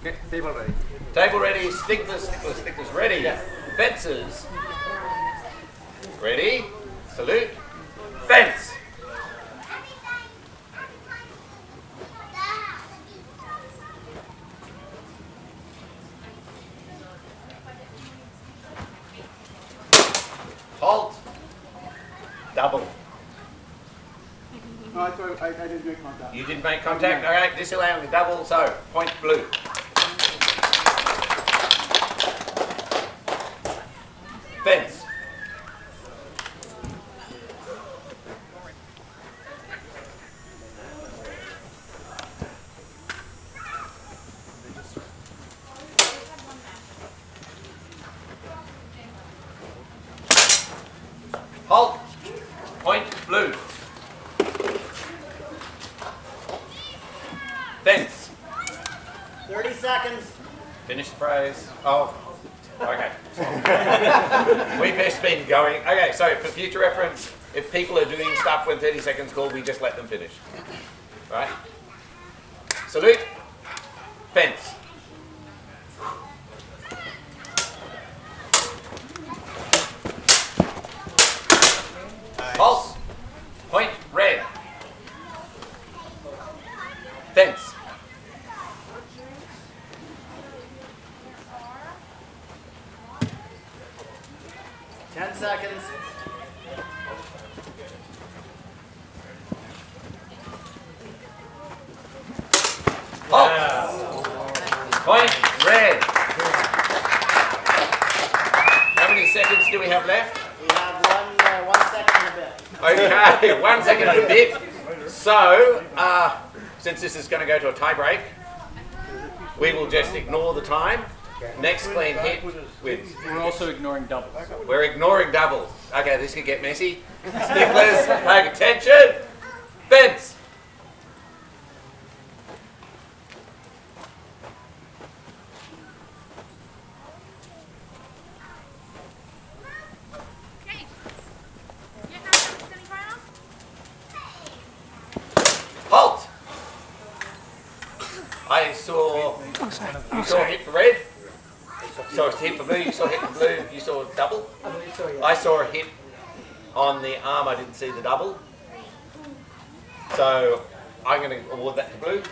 Okay, table ready. Table ready, stickless ready. Yes. Fences. Ready, salute, fence. Halt. Double. No, I didn't make contact. You didn't make contact? Alright, disallowing the double, so point blue. Fence. Halt. Point blue. Fence. 30 seconds. Finish the phrase. Oh, okay. We've just been going. Okay, so for future reference, if people are doing stuff when 30 seconds called, we just let them finish. Right? Salute. Fence. Halt. Point red. Fence. Ten seconds. Halt. Point red. How many seconds do we have left? We have 1 second and a bit. Okay, 1 second and a bit. So, since this is going to go to a tie break, we will just ignore the time. Next clean hit wins. We're also ignoring doubles. We're ignoring doubles. Okay, this could get messy. Sticklers, pay attention. Fence. Halt. I saw. You saw hit for red. You saw a hit for blue. You saw hit for blue. You saw double. I saw a hit on the arm. I didn't see the double. So I'm going to award that to blue.